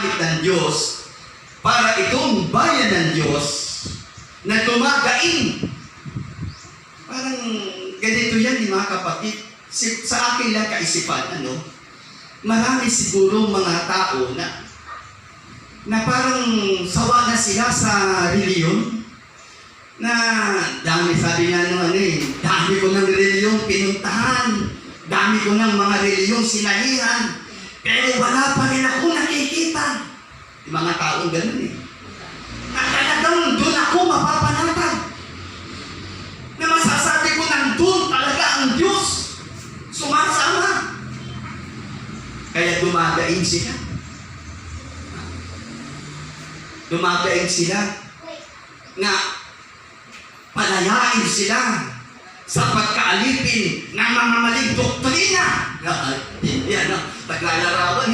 ginamit ng Diyos para itong bayan ng Diyos na tumagain. Parang ganito yan, mga kapatid. Sa akin lang kaisipan, marami siguro mga tao na parang sawa na sila sa reliyon. Na dami, sabi nga dami ko ng reliyong pinuntahan, dami ko ng mga reliyong sinahihan, pero wala pa rin ako nakikita. Yung mga taong ganun na talagang doon ako mapapanatag. Na masasabi ko nandun talaga ang Diyos sumasama. Kaya dumagain sila. Dumagain sila na palayain sila sa pagkaalipin ng mga maling doktrina. Yan, paglalarawan.